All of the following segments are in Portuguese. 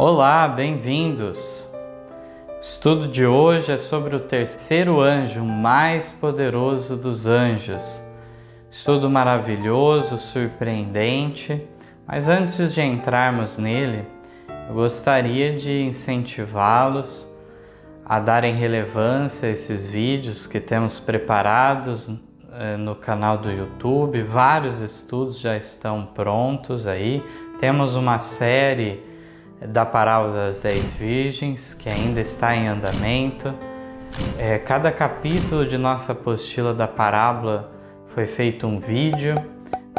Olá, bem-vindos! O estudo de hoje é sobre o terceiro anjo mais poderoso dos anjos. Estudo maravilhoso, surpreendente, mas antes de entrarmos nele, eu gostaria de incentivá-los a darem relevância a esses vídeos que temos preparados no canal do YouTube. Vários estudos já estão prontos aí. Temos uma série da Parábola das 10 Virgens, que ainda está em andamento. Cada capítulo de nossa apostila da parábola foi feito um vídeo.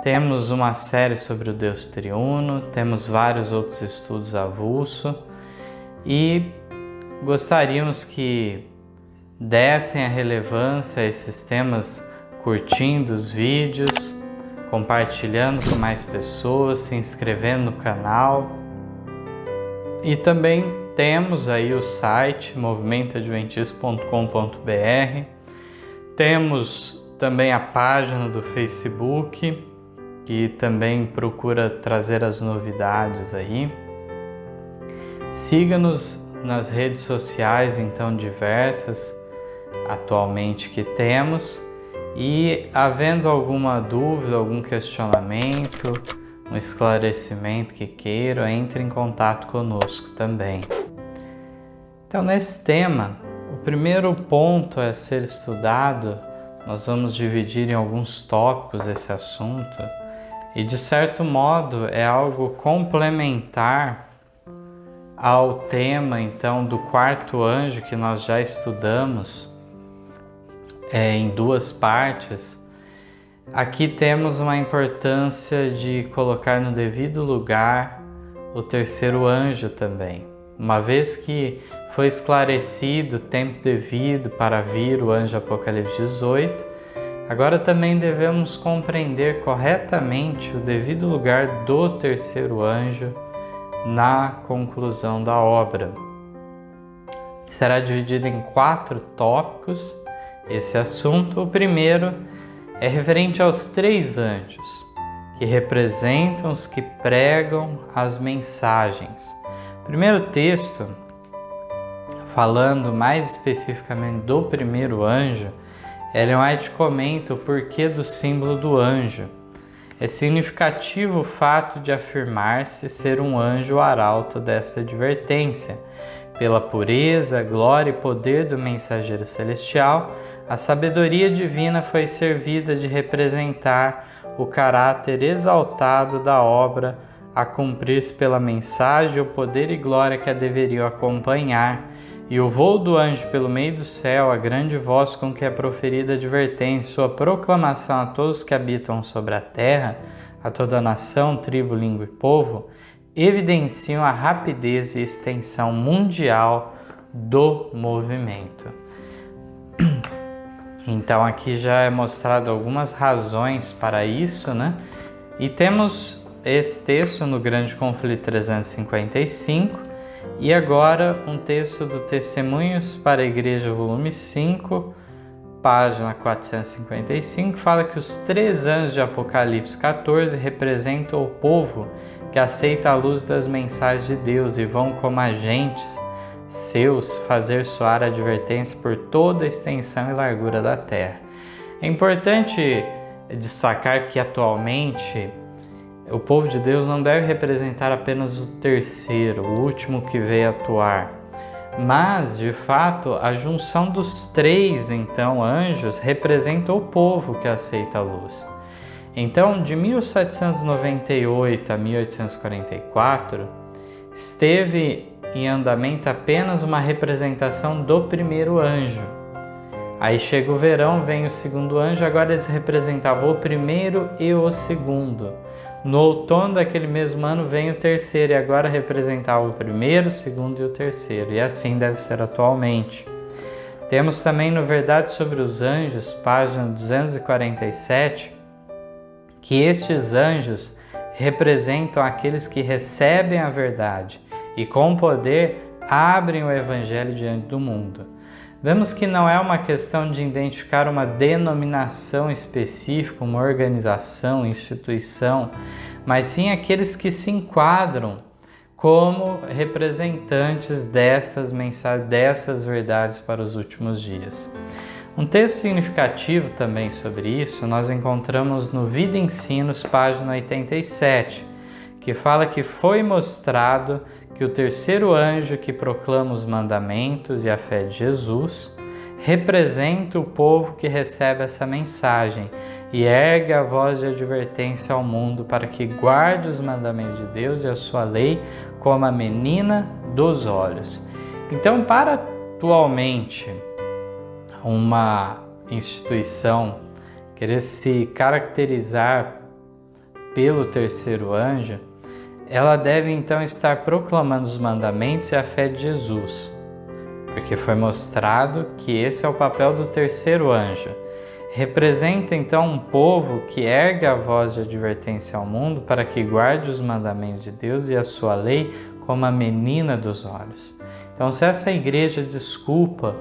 Temos uma série sobre o Deus Triuno, temos vários outros estudos avulso e gostaríamos que dessem a relevância a esses temas curtindo os vídeos, compartilhando com mais pessoas, se inscrevendo no canal. E também temos aí o site movimentoadventista.com.br, temos também a página do Facebook, que também procura trazer as novidades aí. Siga-nos nas redes sociais, então, diversas atualmente que temos, e havendo alguma dúvida, algum questionamento, um esclarecimento que queiram, entre em contato conosco também. Então, nesse tema, o primeiro ponto a ser estudado, nós vamos dividir em alguns tópicos esse assunto, e de certo modo é algo complementar ao tema, então, do quarto anjo que nós já estudamos em duas partes. Aqui temos uma importância de colocar no devido lugar o terceiro anjo também. Uma vez que foi esclarecido o tempo devido para vir o anjo Apocalipse 18, agora também devemos compreender corretamente o devido lugar do terceiro anjo na conclusão da obra. Será dividido em 4 tópicos esse assunto. O primeiro é referente aos 3 anjos, que representam os que pregam as mensagens. O primeiro texto, falando mais especificamente do primeiro anjo, Ellen White comenta o porquê do símbolo do anjo. É significativo o fato de afirmar-se ser um anjo arauto desta advertência. Pela pureza, glória e poder do mensageiro celestial, a sabedoria divina foi servida de representar o caráter exaltado da obra a cumprir-se pela mensagem, o poder e glória que a deveriam acompanhar, e o voo do anjo pelo meio do céu, a grande voz com que é proferida a advertência, sua proclamação a todos que habitam sobre a terra, a toda nação, tribo, língua e povo, evidenciam a rapidez e extensão mundial do movimento. Então aqui já é mostrado algumas razões para isso, né? E temos esse texto no Grande Conflito 355 e agora um texto do Testemunhos para a Igreja, volume 5, página 455, fala que os 3 anjos de Apocalipse 14 representam o povo que aceita a luz das mensagens de Deus e vão como agentes seus fazer soar a advertência por toda a extensão e largura da terra. É importante destacar que atualmente o povo de Deus não deve representar apenas o terceiro, o último que veio atuar, mas de fato a junção dos 3 então anjos representa o povo que aceita a luz. Então, de 1798 a 1844, esteve em andamento apenas uma representação do primeiro anjo. Aí chega o verão, vem o segundo anjo, agora eles representavam o primeiro e o segundo. No outono daquele mesmo ano vem o terceiro e agora representava o primeiro, o segundo e o terceiro. E assim deve ser atualmente. Temos também no Verdade sobre os Anjos, página 247, que estes anjos representam aqueles que recebem a verdade e com poder abrem o evangelho diante do mundo. Vemos que não é uma questão de identificar uma denominação específica, uma organização, instituição, mas sim aqueles que se enquadram como representantes destas mensagens, dessas verdades para os últimos dias. Um texto significativo também sobre isso nós encontramos no Vida e Ensinos, página 87, que fala que foi mostrado que o terceiro anjo que proclama os mandamentos e a fé de Jesus representa o povo que recebe essa mensagem e ergue a voz de advertência ao mundo para que guarde os mandamentos de Deus e a sua lei como a menina dos olhos. Então, para atualmente uma instituição querer se caracterizar pelo terceiro anjo, ela deve então estar proclamando os mandamentos e a fé de Jesus, porque foi mostrado que esse é o papel do terceiro anjo. Representa então um povo que ergue a voz de advertência ao mundo para que guarde os mandamentos de Deus e a sua lei como a menina dos olhos. Então, se essa igreja desculpa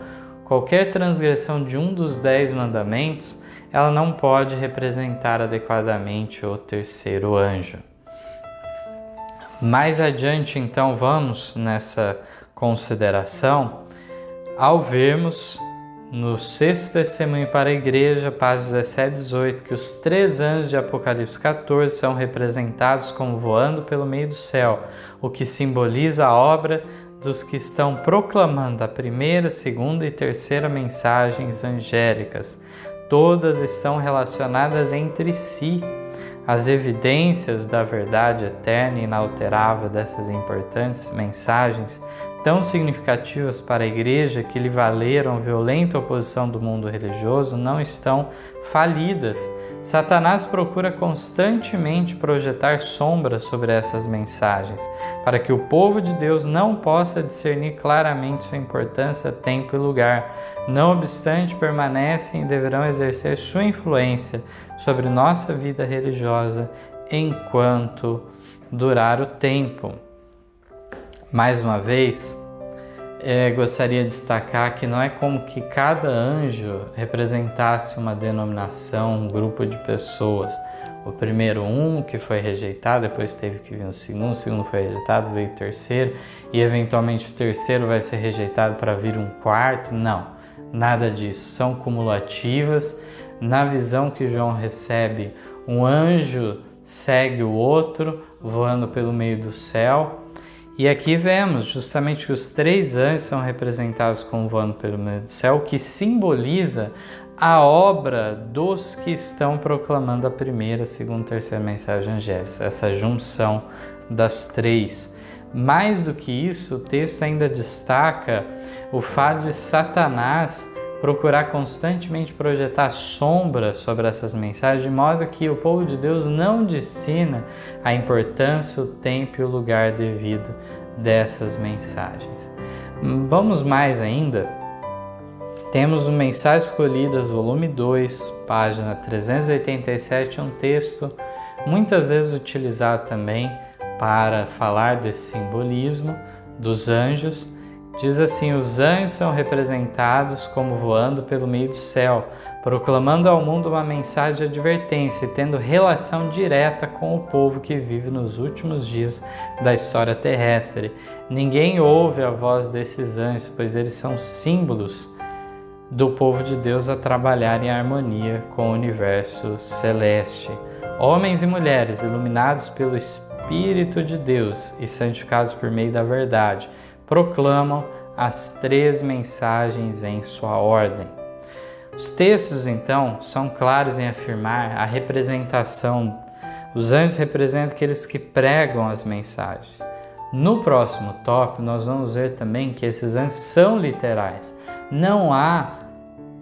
qualquer transgressão de um dos 10 mandamentos, ela não pode representar adequadamente o terceiro anjo. Mais adiante, então, vamos nessa consideração ao vermos no Sexto Testemunho para a Igreja, páginas 17 e 18, que os 3 anjos de Apocalipse 14 são representados como voando pelo meio do céu, o que simboliza a obra dos que estão proclamando a primeira, segunda e terceira mensagens angélicas. Todas estão relacionadas entre si. As evidências da verdade eterna e inalterável dessas importantes mensagens, tão significativas para a Igreja que lhe valeram violenta oposição do mundo religioso, não estão falidas. Satanás procura constantemente projetar sombras sobre essas mensagens, para que o povo de Deus não possa discernir claramente sua importância, tempo e lugar. Não obstante, permanecem e deverão exercer sua influência sobre nossa vida religiosa enquanto durar o tempo. Mais uma vez, gostaria de destacar que não é como que cada anjo representasse uma denominação, um grupo de pessoas. O primeiro que foi rejeitado, depois teve que vir o segundo foi rejeitado, veio o terceiro, e eventualmente o terceiro vai ser rejeitado para vir um quarto. Não, nada disso. São cumulativas. Na visão que João recebe, um anjo segue o outro, voando pelo meio do céu. E aqui vemos justamente que os 3 anjos são representados como voando pelo meio do céu, que simboliza a obra dos que estão proclamando a primeira, segunda e terceira mensagem angélica, essa junção das 3. Mais do que isso, o texto ainda destaca o fato de Satanás procurar constantemente projetar sombra sobre essas mensagens, de modo que o povo de Deus não discina a importância, o tempo e o lugar devido dessas mensagens. Vamos mais ainda. Temos o Mensagens Escolhidas, volume 2, página 387, um texto muitas vezes utilizado também para falar desse simbolismo dos anjos. Diz assim: os anjos são representados como voando pelo meio do céu, proclamando ao mundo uma mensagem de advertência e tendo relação direta com o povo que vive nos últimos dias da história terrestre. Ninguém ouve a voz desses anjos, pois eles são símbolos do povo de Deus a trabalhar em harmonia com o universo celeste. Homens e mulheres iluminados pelo Espírito de Deus e santificados por meio da verdade, proclamam as 3 mensagens em sua ordem. Os textos, então, são claros em afirmar a representação. Os anjos representam aqueles que pregam as mensagens. No próximo tópico, nós vamos ver também que esses anjos são literais. Não há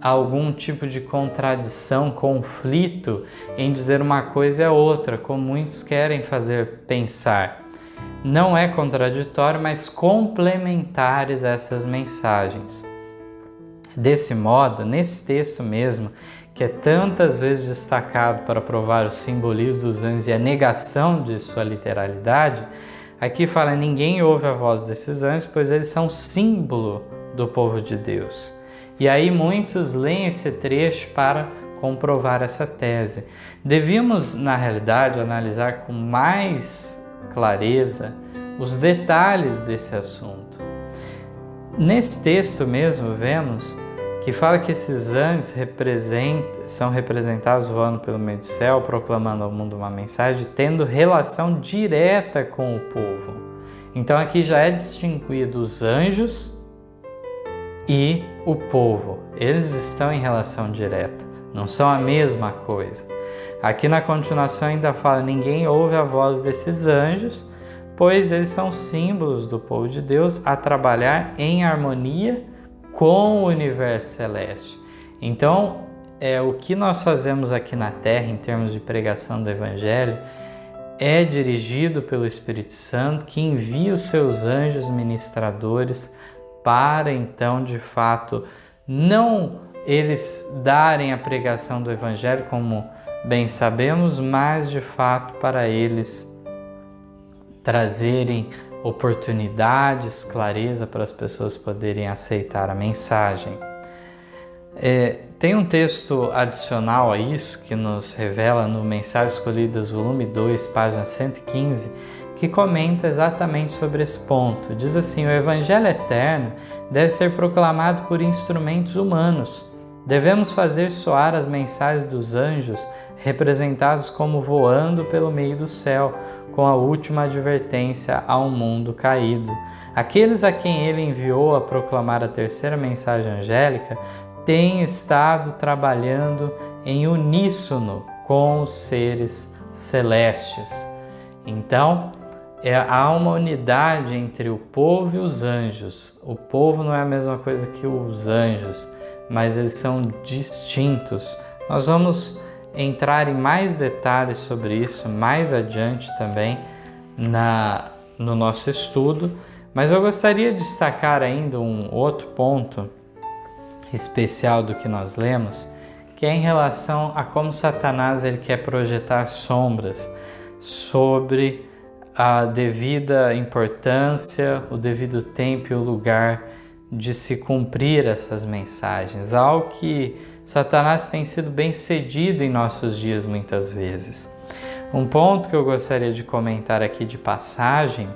algum tipo de contradição, conflito em dizer uma coisa é outra, como muitos querem fazer pensar. Não é contraditório, mas complementares essas mensagens. Desse modo, nesse texto mesmo, que é tantas vezes destacado para provar o simbolismo dos anjos e a negação de sua literalidade, aqui fala: ninguém ouve a voz desses anjos, pois eles são símbolo do povo de Deus. E aí muitos leem esse trecho para comprovar essa tese. Devíamos, na realidade, analisar com mais clareza os detalhes desse assunto. Nesse texto mesmo, vemos que fala que esses anjos são representados voando pelo meio do céu, proclamando ao mundo uma mensagem, tendo relação direta com o povo. Então aqui já é distinguido os anjos e o povo. Eles estão em relação direta, não são a mesma coisa. Aqui na continuação ainda fala: ninguém ouve a voz desses anjos, pois eles são símbolos do povo de Deus a trabalhar em harmonia com o universo celeste. Então, o que nós fazemos aqui na Terra em termos de pregação do Evangelho é dirigido pelo Espírito Santo, que envia os seus anjos ministradores para, então, de fato, não eles darem a pregação do Evangelho, como bem sabemos, mas, de fato, para eles trazerem oportunidades, clareza para as pessoas poderem aceitar a mensagem. Tem um texto adicional a isso que nos revela no Mensagens Escolhidas, volume 2, página 115, que comenta exatamente sobre esse ponto. Diz assim: o Evangelho eterno deve ser proclamado por instrumentos humanos. Devemos fazer soar as mensagens dos anjos, representados como voando pelo meio do céu, com a última advertência ao mundo caído. Aqueles a quem ele enviou a proclamar a terceira mensagem angélica têm estado trabalhando em uníssono com os seres celestes. Então, há uma unidade entre o povo e os anjos. O povo não é a mesma coisa que os anjos, mas eles são distintos. Nós vamos entrar em mais detalhes sobre isso mais adiante também no nosso estudo, mas eu gostaria de destacar ainda um outro ponto especial do que nós lemos, que é em relação a como Satanás ele quer projetar sombras sobre a devida importância, o devido tempo e o lugar de se cumprir essas mensagens, algo que Satanás tem sido bem sucedido em nossos dias muitas vezes. Um ponto que eu gostaria de comentar aqui de passagem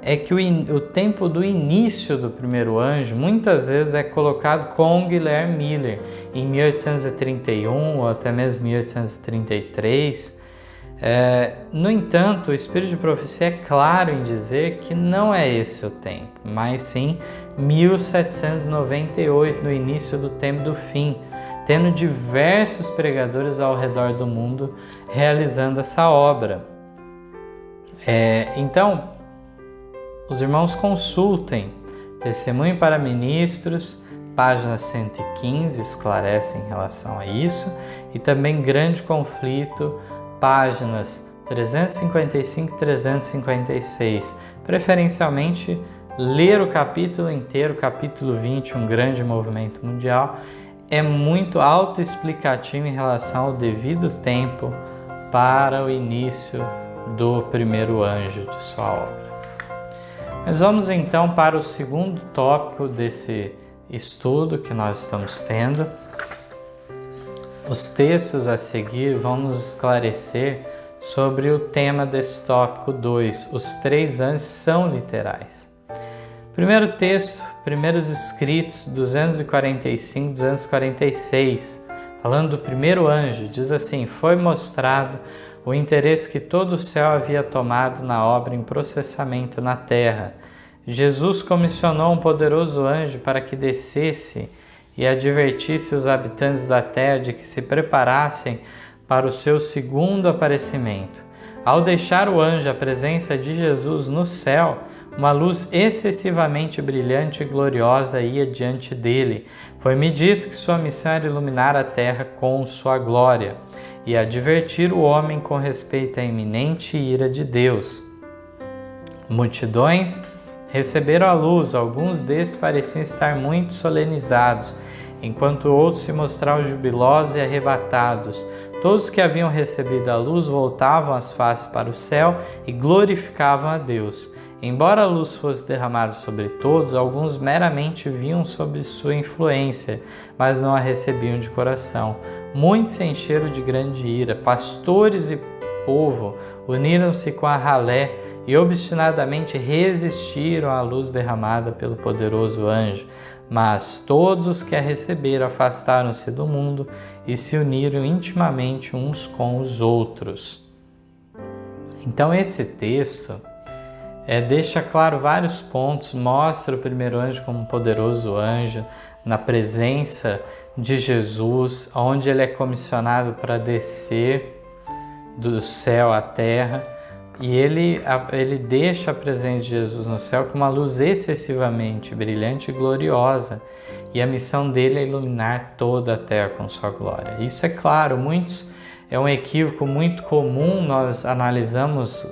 é que o tempo do início do primeiro anjo muitas vezes é colocado com Guilherme Miller em 1831 ou até mesmo 1833. No entanto, o Espírito de Profecia é claro em dizer que não é esse o tempo, mas sim 1798, no início do tempo do fim, tendo diversos pregadores ao redor do mundo realizando essa obra. Então, os irmãos consultem Testemunho para Ministros, página 115, esclarece em relação a isso, e também Grande Conflito, páginas 355 e 356. Preferencialmente, ler o capítulo inteiro, capítulo 20, Um Grande Movimento Mundial, é muito autoexplicativo em relação ao devido tempo para o início do primeiro anjo de sua obra. Mas vamos então para o segundo tópico desse estudo que nós estamos tendo. Os textos a seguir vão nos esclarecer sobre o tema desse tópico 2. Os três anjos são literais. Primeiro texto, Primeiros Escritos, 245, 246, falando do primeiro anjo, diz assim: foi mostrado o interesse que todo o céu havia tomado na obra em processamento na terra. Jesus comissionou um poderoso anjo para que descesse e advertisse os habitantes da terra de que se preparassem para o seu segundo aparecimento. Ao deixar o anjo a presença de Jesus no céu, uma luz excessivamente brilhante e gloriosa ia diante dele. Foi-me dito que sua missão era iluminar a terra com sua glória e advertir o homem com respeito à iminente ira de Deus. Multidões receberam a luz, alguns desses pareciam estar muito solenizados, enquanto outros se mostravam jubilosos e arrebatados. Todos que haviam recebido a luz voltavam as faces para o céu e glorificavam a Deus. Embora a luz fosse derramada sobre todos, alguns meramente viam sob sua influência, mas não a recebiam de coração. Muitos se encheram de grande ira. Pastores e povo uniram-se com a ralé e obstinadamente resistiram à luz derramada pelo poderoso anjo. Mas todos os que a receberam afastaram-se do mundo e se uniram intimamente uns com os outros. Então esse texto deixa claro vários pontos, mostra o primeiro anjo como um poderoso anjo, na presença de Jesus, onde ele é comissionado para descer do céu à terra, e ele deixa a presença de Jesus no céu com uma luz excessivamente brilhante e gloriosa, e a missão dele é iluminar toda a terra com sua glória. Isso é claro, é um equívoco muito comum, nós analisamos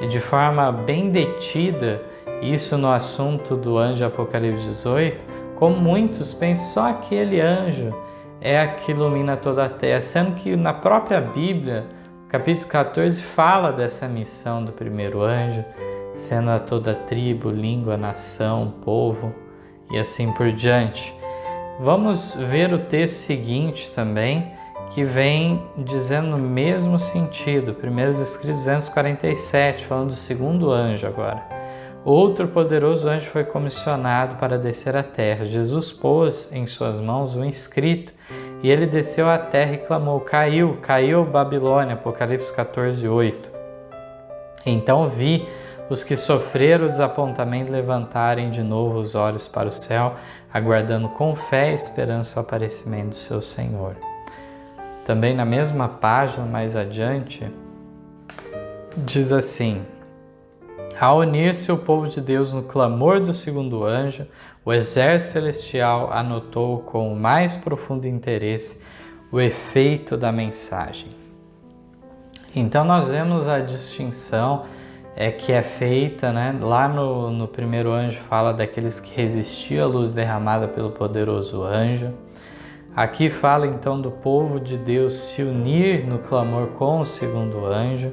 de forma bem detida isso no assunto do anjo Apocalipse 18, como muitos pensam, só aquele anjo é a que ilumina toda a terra, sendo que na própria Bíblia, capítulo 14, fala dessa missão do primeiro anjo, sendo a toda tribo, língua, nação, povo e assim por diante. Vamos ver o texto seguinte também, que vem dizendo no mesmo sentido, Primeiros Escritos 247, falando do segundo anjo agora. Outro poderoso anjo foi comissionado para descer à terra. Jesus pôs em suas mãos um escrito, e ele desceu à terra e clamou: caiu, caiu Babilônia, Apocalipse 14, 8. Então vi os que sofreram o desapontamento levantarem de novo os olhos para o céu, aguardando com fé e esperança o aparecimento do seu Senhor. Também na mesma página, mais adiante, diz assim: ao unir-se o povo de Deus no clamor do segundo anjo, o exército celestial anotou com o mais profundo interesse o efeito da mensagem. Então nós vemos a distinção que é feita, lá no primeiro anjo fala daqueles que resistiam à luz derramada pelo poderoso anjo. Aqui fala então do povo de Deus se unir no clamor com o segundo anjo.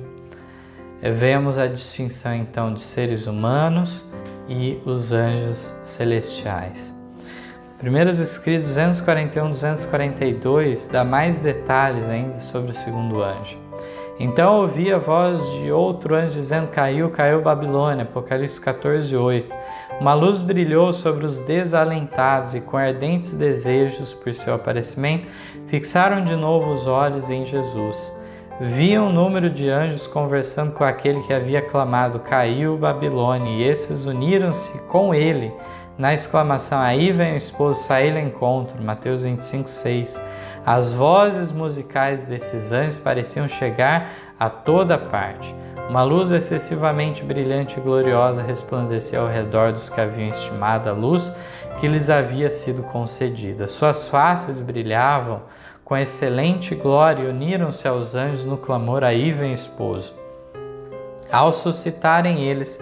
Vemos a distinção então de seres humanos e os anjos celestiais. Primeiros Escritos 241, 242 dá mais detalhes ainda sobre o segundo anjo. Então ouvi a voz de outro anjo dizendo: caiu, caiu Babilônia, Apocalipse 14, 8. Uma luz brilhou sobre os desalentados e com ardentes desejos por seu aparecimento, fixaram de novo os olhos em Jesus. Viam um número de anjos conversando com aquele que havia clamado: caiu Babilônia, e esses uniram-se com ele na exclamação: aí vem o esposo, saí ao encontro, Mateus 25, 6. As vozes musicais desses anjos pareciam chegar a toda parte. Uma luz excessivamente brilhante e gloriosa resplandecia ao redor dos que haviam estimado a luz que lhes havia sido concedida. Suas faces brilhavam com excelente glória e uniram-se aos anjos no clamor: aí vem o esposo. Ao suscitarem eles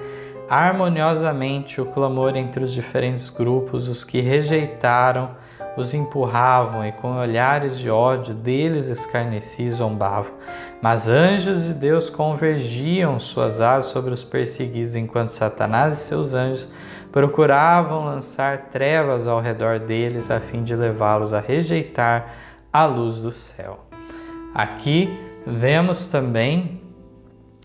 harmoniosamente o clamor entre os diferentes grupos, os que rejeitaram os empurravam e com olhares de ódio deles escarneciam e zombavam. Mas anjos de Deus convergiam suas asas sobre os perseguidos, enquanto Satanás e seus anjos procuravam lançar trevas ao redor deles a fim de levá-los a rejeitar a luz do céu. Aqui vemos também,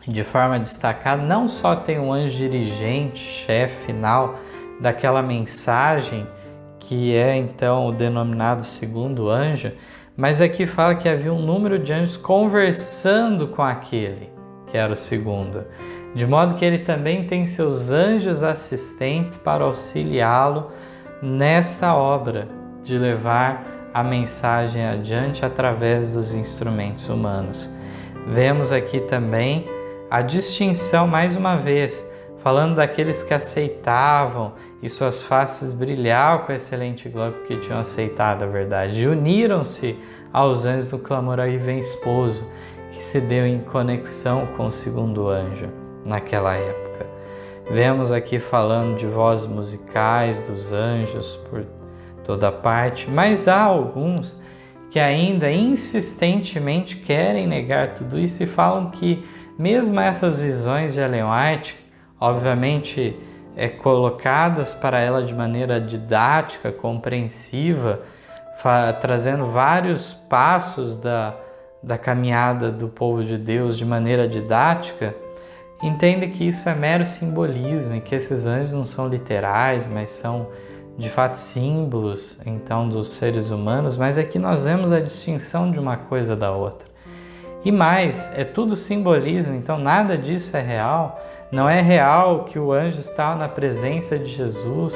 de forma destacada, não só tem um anjo dirigente, chefe final daquela mensagem, que é então o denominado segundo anjo, mas aqui fala que havia um número de anjos conversando com aquele que era o segundo, de modo que ele também tem seus anjos assistentes para auxiliá-lo nesta obra de levar a mensagem adiante através dos instrumentos humanos. Vemos aqui também a distinção, mais uma vez, falando daqueles que aceitavam e suas faces brilhavam com excelente glória porque tinham aceitado a verdade. E uniram-se aos anjos do clamor: aí vem esposo, que se deu em conexão com o segundo anjo naquela época. Vemos aqui falando de vozes musicais dos anjos por toda parte, mas há alguns que ainda insistentemente querem negar tudo isso e falam que mesmo essas visões de Ellen White, obviamente colocadas para ela de maneira didática, compreensiva, trazendo vários passos da caminhada do povo de Deus de maneira didática, entende que isso é mero simbolismo e que esses anjos não são literais, mas são de fato símbolos então dos seres humanos, mas aqui nós vemos a distinção de uma coisa da outra. E mais, é tudo simbolismo, então nada disso é real. Não é real que o anjo estava na presença de Jesus,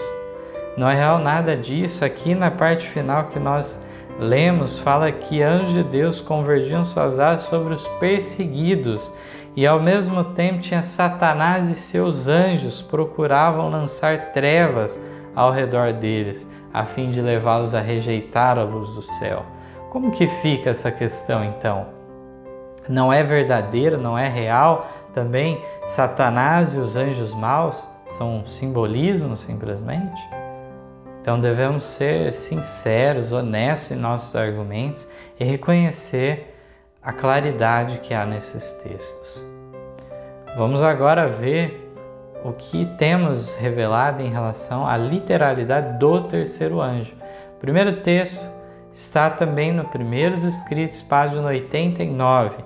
não é real nada disso. Aqui na parte final que nós lemos, fala que anjos de Deus convergiam suas asas sobre os perseguidos e ao mesmo tempo tinha Satanás e seus anjos procuravam lançar trevas ao redor deles, a fim de levá-los a rejeitar a luz do céu. Como que fica essa questão então? Não é verdadeiro, não é real também Satanás e os anjos maus? São simbolismo simplesmente? Então devemos ser sinceros, honestos em nossos argumentos e reconhecer a claridade que há nesses textos. Vamos agora ver o que temos revelado em relação à literalidade do terceiro anjo. O primeiro texto está também no Primeiros Escritos, página 89.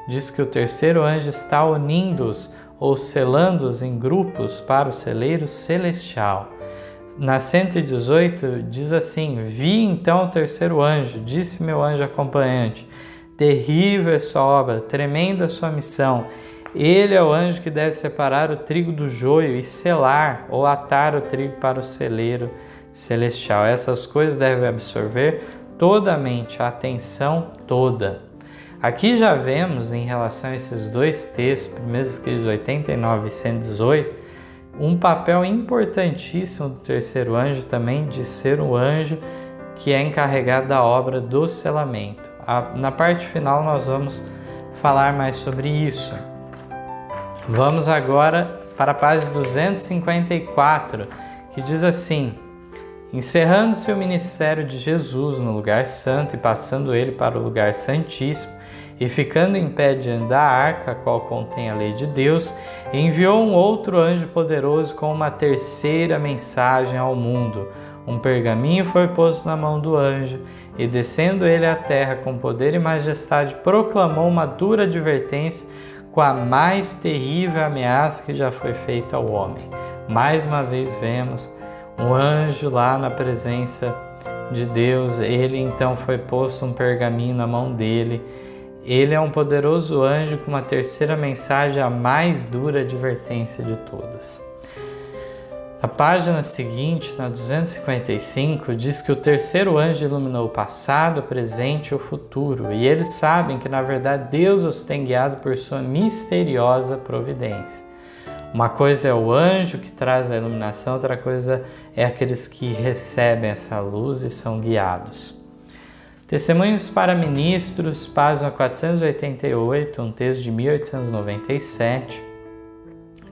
Diz que o terceiro anjo está unindo-os ou selando-os em grupos para o celeiro celestial. Na 118 diz assim: Vi então o terceiro anjo, disse meu anjo acompanhante, terrível é sua obra, tremenda a sua missão. Ele é o anjo que deve separar o trigo do joio e selar ou atar o trigo para o celeiro celestial. Essas coisas devem absorver toda a mente, a atenção toda. Aqui já vemos, em relação a esses dois textos, 1 Escritos 89 e 118, um papel importantíssimo do terceiro anjo também de ser o anjo que é encarregado da obra do selamento. Na parte final nós vamos falar mais sobre isso. Vamos agora para a página 254, que diz assim: encerrando-se o ministério de Jesus no lugar santo e passando ele para o lugar santíssimo, e ficando em pé diante da arca, a qual contém a lei de Deus, enviou um outro anjo poderoso com uma terceira mensagem ao mundo. Um pergaminho foi posto na mão do anjo, e descendo ele à terra com poder e majestade, proclamou uma dura advertência com a mais terrível ameaça que já foi feita ao homem. Mais uma vez vemos um anjo lá na presença de Deus. Ele então foi posto um pergaminho na mão dele. Ele é um poderoso anjo com uma terceira mensagem, a mais dura advertência de todas. Na página seguinte, na 255, diz que o terceiro anjo iluminou o passado, o presente e o futuro, e eles sabem que, na verdade, Deus os tem guiado por sua misteriosa providência. Uma coisa é o anjo que traz a iluminação, outra coisa é aqueles que recebem essa luz e são guiados. Testemunhos para Ministros, página 488, um texto de 1897,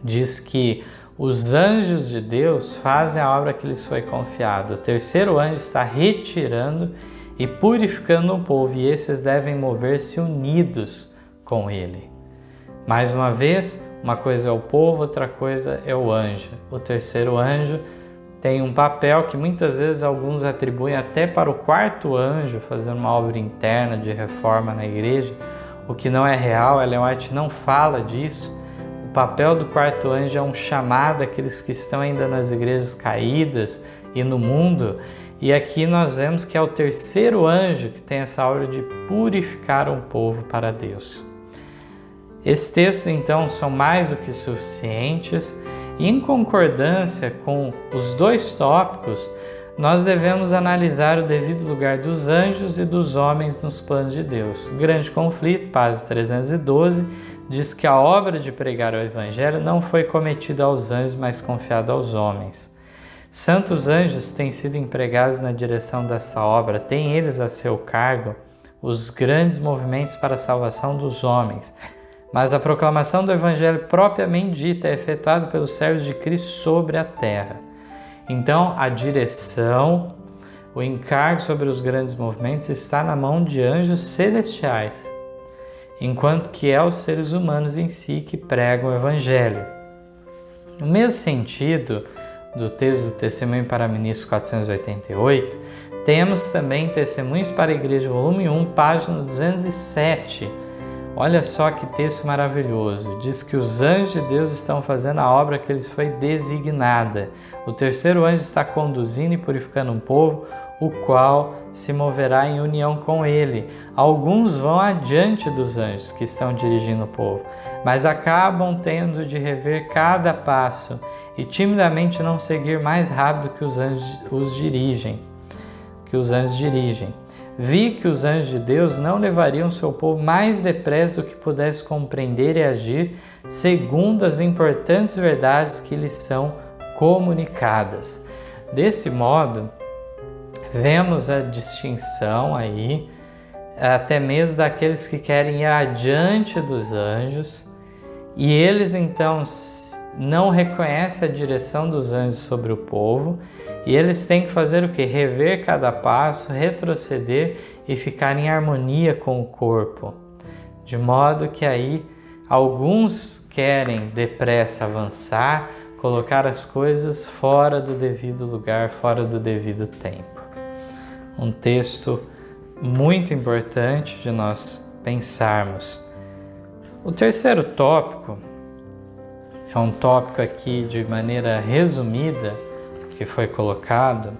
diz que os anjos de Deus fazem a obra que lhes foi confiada. O terceiro anjo está retirando e purificando o povo, e esses devem mover-se unidos com ele. Mais uma vez, uma coisa é o povo, outra coisa é o anjo. O terceiro anjo tem um papel que muitas vezes alguns atribuem até para o quarto anjo, fazendo uma obra interna de reforma na igreja, o que não é real. Ellen White não fala disso. O papel do quarto anjo é um chamado àqueles que estão ainda nas igrejas caídas e no mundo, e aqui nós vemos que é o terceiro anjo que tem essa obra de purificar um povo para Deus. Esses textos então são mais do que suficientes, e em concordância com os dois tópicos, nós devemos analisar o devido lugar dos anjos e dos homens nos planos de Deus. O grande conflito, página 312, diz que a obra de pregar o Evangelho não foi cometida aos anjos, mas confiada aos homens. Santos anjos têm sido empregados na direção dessa obra, têm eles a seu cargo os grandes movimentos para a salvação dos homens. Mas a proclamação do Evangelho propriamente dita é efetuada pelos servos de Cristo sobre a terra. Então, a direção, o encargo sobre os grandes movimentos está na mão de anjos celestiais, enquanto que é os seres humanos em si que pregam o Evangelho. No mesmo sentido do texto do Testemunho para Ministros 488, Temos também Testemunhos para a Igreja, volume 1, página 207. Olha só que texto maravilhoso. Diz que os anjos de Deus estão fazendo a obra que lhes foi designada. O terceiro anjo está conduzindo e purificando um povo, o qual se moverá em união com ele. Alguns vão adiante dos anjos que estão dirigindo o povo, mas acabam tendo de rever cada passo e timidamente não seguir mais rápido que os anjos dirigem. Vi que os anjos de Deus não levariam seu povo mais depressa do que pudesse compreender e agir segundo as importantes verdades que lhes são comunicadas. Desse modo, vemos a distinção aí, até mesmo daqueles que querem ir adiante dos anjos, e eles então não reconhecem a direção dos anjos sobre o povo, e eles têm que fazer o quê? Rever cada passo, retroceder e ficar em harmonia com o corpo. De modo que aí alguns querem depressa avançar, colocar as coisas fora do devido lugar, fora do devido tempo. Um texto muito importante de nós pensarmos. O terceiro tópico é um tópico aqui de maneira resumida que foi colocado,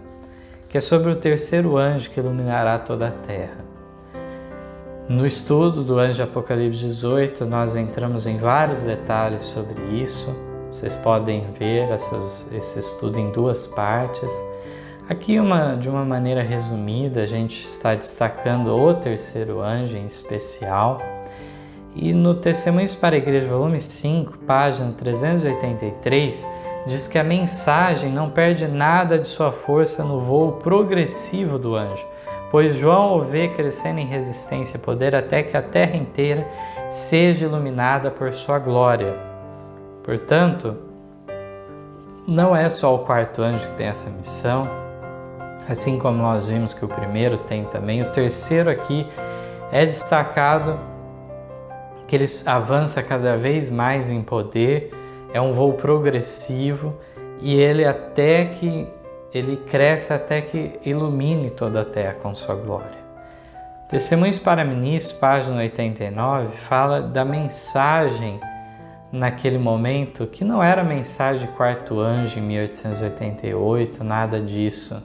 que é sobre o terceiro anjo que iluminará toda a terra. No estudo do anjo Apocalipse 18, nós entramos em vários detalhes sobre isso. Vocês podem ver esse estudo em duas partes. Aqui, de uma maneira resumida, a gente está destacando o terceiro anjo em especial. E no Testemunhos para a Igreja, volume 5, página 383, diz que a mensagem não perde nada de sua força no voo progressivo do anjo, pois João o vê crescendo em resistência e poder até que a terra inteira seja iluminada por sua glória. Portanto, não é só o quarto anjo que tem essa missão, assim como nós vimos que o primeiro tem também, o terceiro aqui é destacado que ele avança cada vez mais em poder, é um voo progressivo e ele cresce até que ilumine toda a terra com sua glória. Testemunhos para Ministros, página 89, fala da mensagem naquele momento, que não era a mensagem de quarto anjo em 1888, nada disso,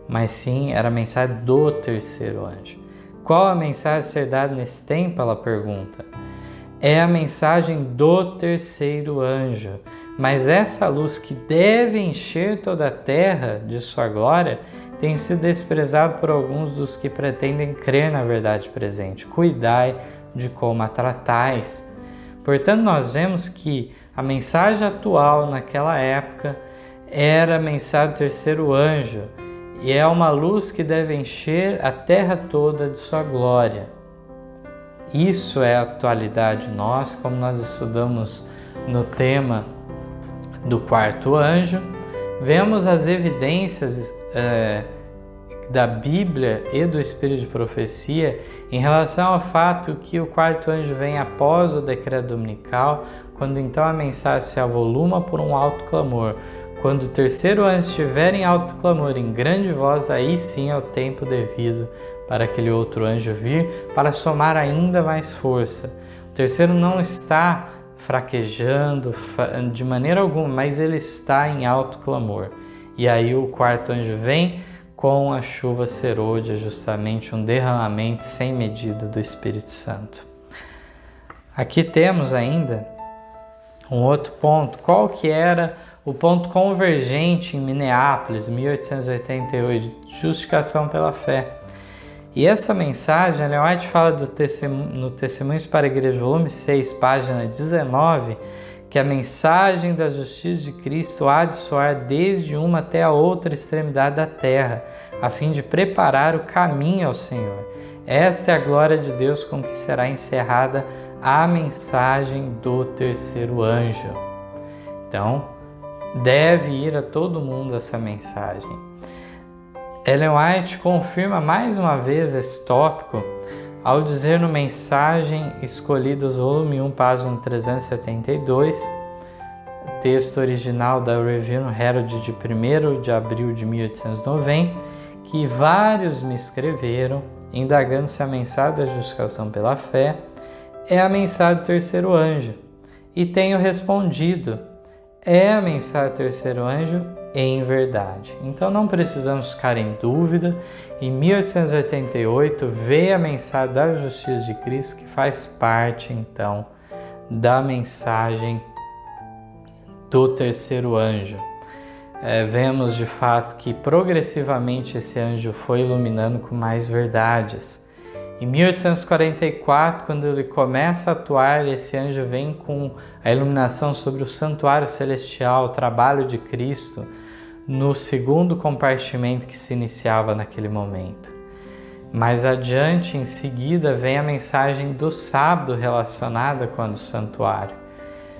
mas sim era a mensagem do terceiro anjo. Qual a mensagem a ser dada nesse tempo? Ela pergunta. É a mensagem do terceiro anjo, mas essa luz que deve encher toda a terra de sua glória tem sido desprezada por alguns dos que pretendem crer na verdade presente. Cuidai de como a tratais. Portanto, nós vemos que a mensagem atual naquela época era a mensagem do terceiro anjo, e é uma luz que deve encher a terra toda de sua glória. Isso é a atualidade nossa, como nós estudamos no tema do quarto anjo. Vemos as evidências da Bíblia e do Espírito de Profecia em relação ao fato que o quarto anjo vem após o decreto dominical, quando então a mensagem se avoluma por um alto clamor. Quando o terceiro anjo estiver em alto clamor, em grande voz, aí sim é o tempo devido para aquele outro anjo vir, para somar ainda mais força. O terceiro não está fraquejando de maneira alguma, mas ele está em alto clamor. E aí o quarto anjo vem com a chuva serôdia, justamente um derramamento sem medida do Espírito Santo. Aqui temos ainda um outro ponto. Qual que era o ponto convergente em Minneapolis, 1888, justificação pela fé? E essa mensagem, Ellen White fala no Testemunhos para a Igreja, volume 6, página 19, que a mensagem da justiça de Cristo há de soar desde uma até a outra extremidade da terra, a fim de preparar o caminho ao Senhor. Esta é a glória de Deus com que será encerrada a mensagem do terceiro anjo. Então, deve ir a todo mundo essa mensagem. Ellen White confirma mais uma vez esse tópico ao dizer no Mensagem Escolhidas, volume 1, página 372, texto original da Review Herald de 1º de abril de 1890, que vários me escreveram, indagando se a mensagem da justificação pela fé é a mensagem do terceiro anjo. E tenho respondido, é a mensagem do terceiro anjo em verdade. Então não precisamos ficar em dúvida. Em 1888 veio a mensagem da justiça de Cristo, que faz parte então da mensagem do terceiro anjo. Vemos de fato que progressivamente esse anjo foi iluminando com mais verdades. Em 1844, quando ele começa a atuar, esse anjo vem com a iluminação sobre o santuário celestial, o trabalho de Cristo, no segundo compartimento que se iniciava naquele momento. Mais adiante, em seguida, vem a mensagem do sábado relacionada com a do santuário.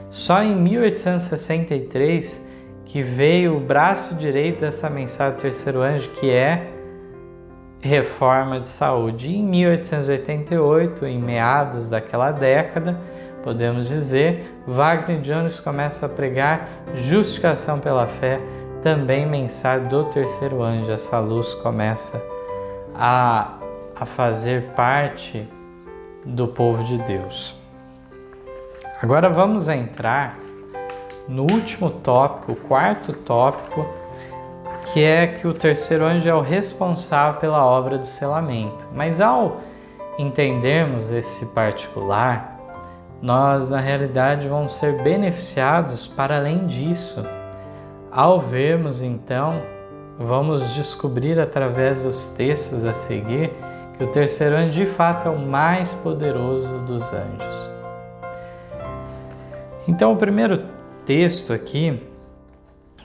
Só em 1863 que veio o braço direito dessa mensagem do terceiro anjo, que é reforma de saúde. E em 1888, em meados daquela década, podemos dizer, Wagner Jones começa a pregar justificação pela fé, também mensagem do terceiro anjo. Essa luz começa a fazer parte do povo de Deus. Agora vamos entrar no último tópico, o quarto tópico, que é que o terceiro anjo é o responsável pela obra do selamento. Mas ao entendermos esse particular, nós na realidade vamos ser beneficiados para além disso. Ao vermos então, vamos descobrir através dos textos a seguir que o terceiro anjo de fato é o mais poderoso dos anjos. Então o primeiro texto aqui,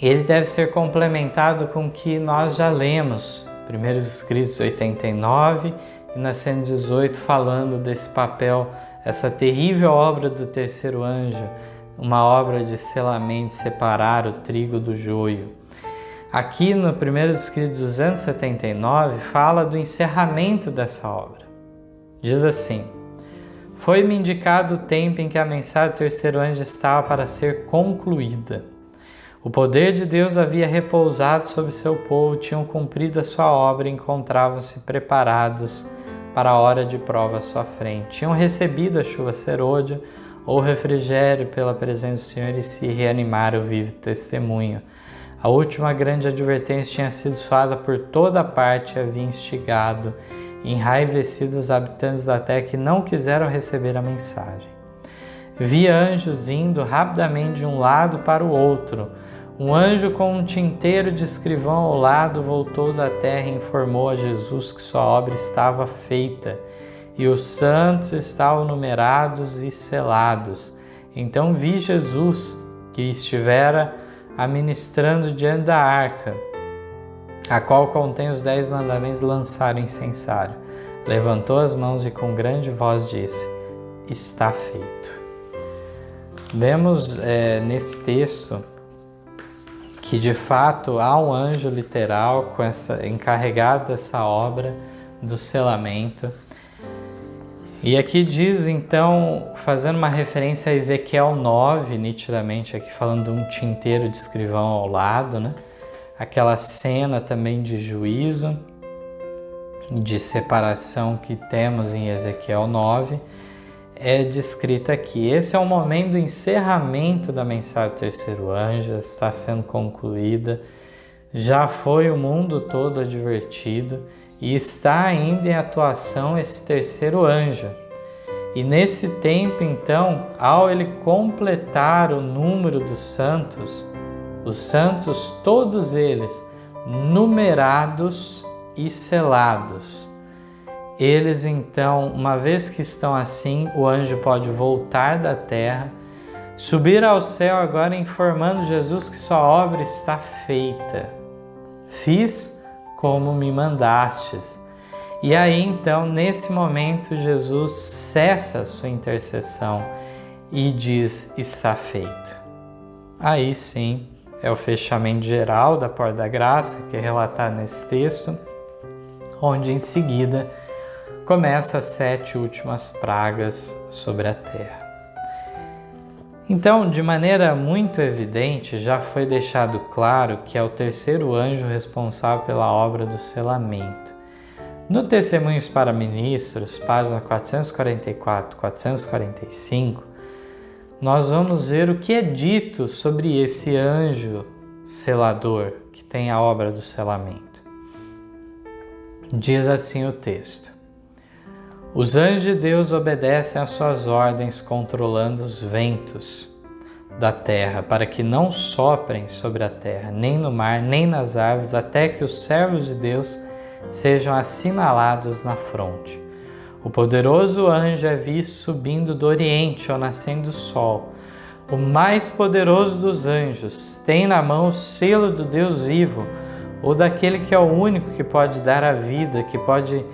ele deve ser complementado com o que nós já lemos, Primeiros Escritos 89 e na 118, falando desse papel, essa terrível obra do terceiro anjo, uma obra de selamento, separar o trigo do joio. Aqui no Primeiros Escritos 279, fala do encerramento dessa obra. Diz assim: foi-me indicado o tempo em que a mensagem do terceiro anjo estava para ser concluída. O poder de Deus havia repousado sobre seu povo, tinham cumprido a sua obra e encontravam-se preparados para a hora de prova à sua frente. Tinham recebido a chuva serôdia ou refrigério pela presença do Senhor e se reanimaram o vivo testemunho. A última grande advertência tinha sido soada por toda parte e havia instigado e enraivecido os habitantes da terra que não quiseram receber a mensagem. Via anjos indo rapidamente de um lado para o outro. Um anjo com um tinteiro de escrivão ao lado voltou da terra e informou a Jesus que sua obra estava feita e os santos estavam numerados e selados. Então vi Jesus, que estivera administrando diante da arca, a qual contém os 10 mandamentos, lançar o incensário. Levantou as mãos e com grande voz disse: está feito. Vemos nesse texto que de fato há um anjo literal encarregado dessa obra do selamento. E aqui diz então, fazendo uma referência a Ezequiel 9, nitidamente aqui falando de um tinteiro de escrivão ao lado, né? Aquela cena também de juízo, de separação que temos em Ezequiel 9, é descrita aqui. Esse é o momento do encerramento da mensagem do terceiro anjo, está sendo concluída, já foi o mundo todo advertido e está ainda em atuação esse terceiro anjo. E nesse tempo, então, ao ele completar o número dos santos, os santos, todos eles, numerados e selados, eles então, uma vez que estão assim, o anjo pode voltar da terra, subir ao céu agora informando Jesus que sua obra está feita. Fiz como me mandastes. E aí então, nesse momento, Jesus cessa a sua intercessão e diz: está feito. Aí sim, é o fechamento geral da porta da graça, que é relatado nesse texto, onde em seguida começa as 7 últimas pragas sobre a terra. Então, de maneira muito evidente, já foi deixado claro que é o terceiro anjo responsável pela obra do selamento. No Testemunhos para Ministros, página 444, 445, nós vamos ver o que é dito sobre esse anjo selador que tem a obra do selamento. Diz assim o texto: os anjos de Deus obedecem às suas ordens, controlando os ventos da terra, para que não soprem sobre a terra, nem no mar, nem nas árvores, até que os servos de Deus sejam assinalados na fronte. O poderoso anjo é visto subindo do oriente ao nascendo do sol. O mais poderoso dos anjos tem na mão o selo do Deus vivo, ou daquele que é o único que pode dar a vida, que pode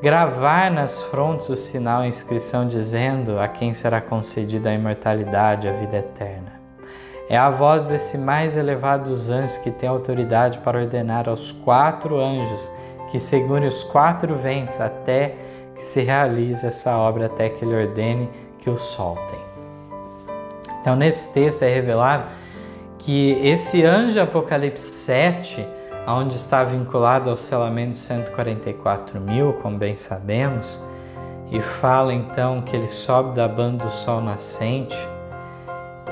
gravar nas frontes o sinal e inscrição dizendo a quem será concedida a imortalidade, a vida eterna. É a voz desse mais elevado dos anjos que tem autoridade para ordenar aos 4 anjos que segurem os 4 ventos até que se realize essa obra, até que ele ordene que o soltem. Então, nesse texto é revelado que esse anjo de Apocalipse 7, onde está vinculado ao selamento de 144.000, como bem sabemos, e fala então que ele sobe da banda do sol nascente,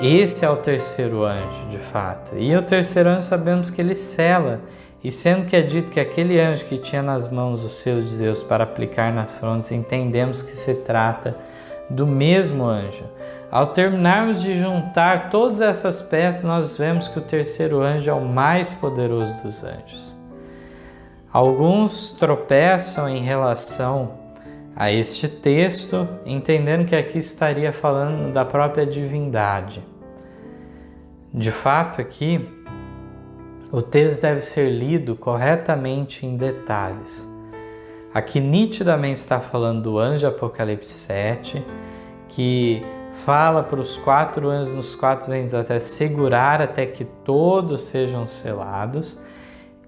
esse é o terceiro anjo, de fato. E o terceiro anjo sabemos que ele sela, e sendo que é dito que aquele anjo que tinha nas mãos o selo de Deus para aplicar nas frontes, entendemos que se trata do mesmo anjo. Ao terminarmos de juntar todas essas peças, nós vemos que o terceiro anjo é o mais poderoso dos anjos. Alguns tropeçam em relação a este texto, entendendo que aqui estaria falando da própria divindade. De fato, aqui, o texto deve ser lido corretamente em detalhes. Aqui nitidamente está falando do anjo de Apocalipse 7, que fala para os 4 anjos nos 4 ventos até segurar até que todos sejam selados.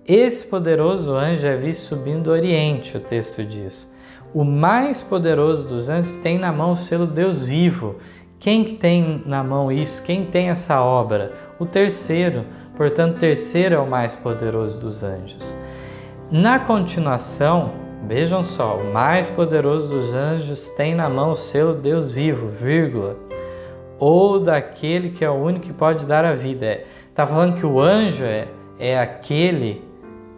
Esse poderoso anjo é visto subindo do oriente, o texto diz. O mais poderoso dos anjos tem na mão o selo Deus vivo. Quem que tem na mão isso? Quem tem essa obra? O terceiro. Portanto, o terceiro é o mais poderoso dos anjos. Na continuação, vejam só, o mais poderoso dos anjos tem na mão o selo Deus vivo, vírgula, ou daquele que é o único que pode dar a vida. Está falando que o anjo é aquele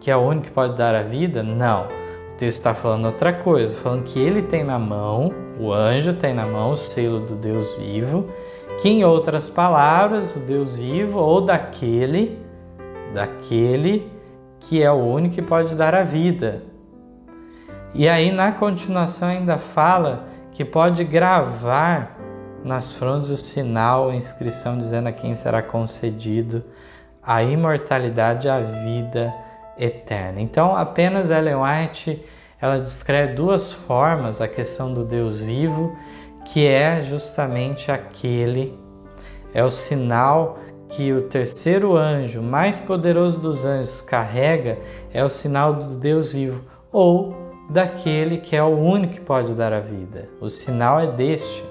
que é o único que pode dar a vida? Não. O texto está falando outra coisa, falando que ele tem na mão, o anjo tem na mão o selo do Deus vivo, que em outras palavras, o Deus vivo ou daquele que é o único que pode dar a vida. E aí na continuação ainda fala que pode gravar nas frontes o sinal, a inscrição dizendo a quem será concedido a imortalidade e a vida eterna. Então apenas Ellen White ela descreve 2 formas a questão do Deus vivo, que é justamente aquele, é o sinal que o terceiro anjo, mais poderoso dos anjos, carrega, é o sinal do Deus vivo, ou daquele que é o único que pode dar a vida. O sinal é deste.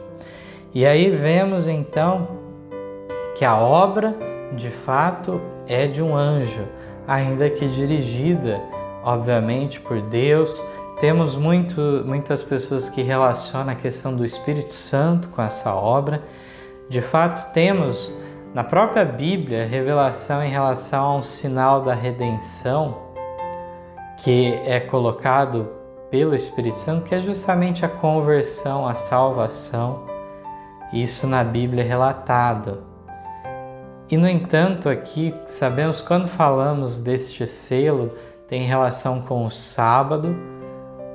E aí vemos então que a obra, de fato, é de um anjo, ainda que dirigida, obviamente, por Deus. Temos muitas pessoas que relacionam a questão do Espírito Santo com essa obra. De fato, temos na própria Bíblia revelação em relação a um sinal da redenção que é colocado pelo Espírito Santo, que é justamente a conversão, a salvação. Isso na Bíblia é relatado. E, no entanto, aqui sabemos quando falamos deste selo, tem relação com o sábado,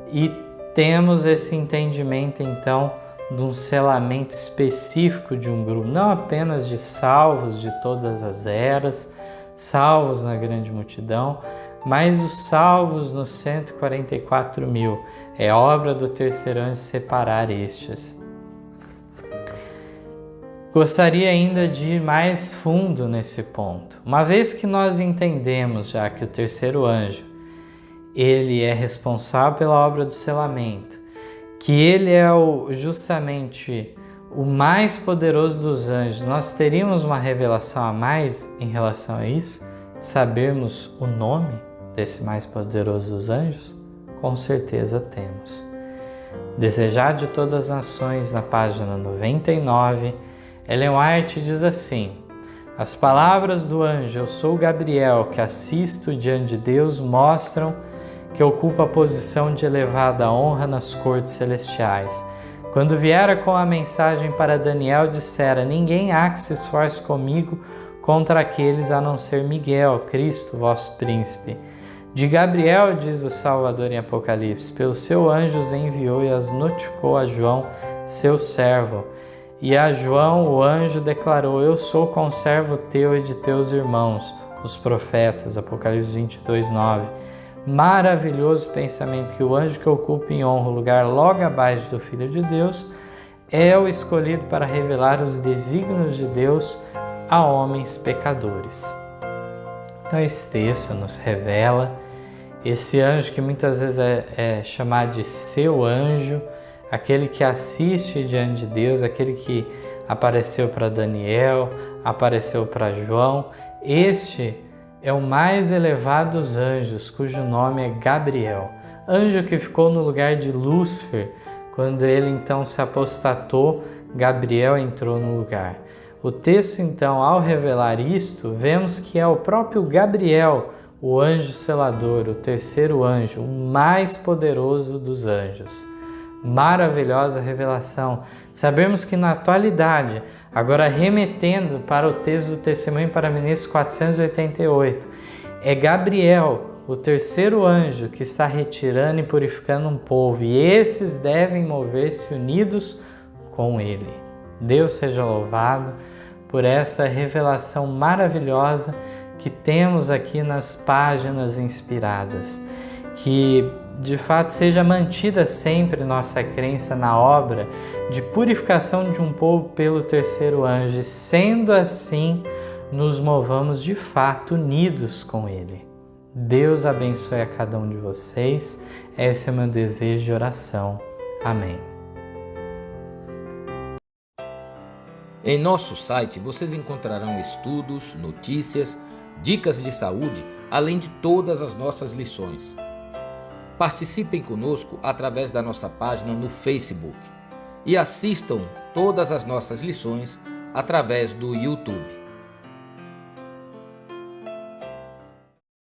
e temos esse entendimento, então, de um selamento específico de um grupo, não apenas de salvos de todas as eras, salvos na grande multidão, mas os salvos nos 144.000. É obra do terceiro anjo separar estes. Gostaria ainda de ir mais fundo nesse ponto. Uma vez que nós entendemos já que o terceiro anjo ele é responsável pela obra do selamento, que ele é justamente o mais poderoso dos anjos, nós teríamos uma revelação a mais em relação a isso? Sabermos o nome desse mais poderoso dos anjos? Com certeza temos. Desejar de todas as nações, na página 99, Ellen White diz assim: as palavras do anjo, eu sou Gabriel, que assisto diante de Deus, mostram que ocupa a posição de elevada honra nas cortes celestiais. Quando viera com a mensagem para Daniel, dissera: ninguém há que se esforce comigo contra aqueles a não ser Miguel, Cristo, vosso príncipe. De Gabriel, diz o Salvador em Apocalipse, pelo seu anjo os enviou e as notificou a João, seu servo. E a João, o anjo, declarou: eu sou conservo teu e de teus irmãos, os profetas. Apocalipse 22, 9. Maravilhoso pensamento que o anjo que ocupa em honra o lugar logo abaixo do Filho de Deus é o escolhido para revelar os desígnios de Deus a homens pecadores. Então esse texto nos revela esse anjo que muitas vezes é chamado de seu anjo, aquele que assiste diante de Deus, aquele que apareceu para Daniel, apareceu para João. Este é o mais elevado dos anjos, cujo nome é Gabriel, anjo que ficou no lugar de Lúcifer. Quando ele então se apostatou, Gabriel entrou no lugar. O texto então, ao revelar isto, vemos que é o próprio Gabriel, o anjo selador, o terceiro anjo, o mais poderoso dos anjos. Maravilhosa revelação. Sabemos que na atualidade, agora remetendo para o texto do Testemunho para Ministros 488, é Gabriel, o terceiro anjo, que está retirando e purificando um povo, e esses devem mover-se unidos com ele. Deus seja louvado por essa revelação maravilhosa que temos aqui nas páginas inspiradas. Que de fato seja mantida sempre nossa crença na obra de purificação de um povo pelo terceiro anjo, e sendo assim, nos movamos de fato unidos com ele. Deus abençoe a cada um de vocês. Esse é o meu desejo de oração. Amém. Em nosso site vocês encontrarão estudos, notícias, dicas de saúde, além de todas as nossas lições. Participem conosco através da nossa página no Facebook e assistam todas as nossas lições através do YouTube.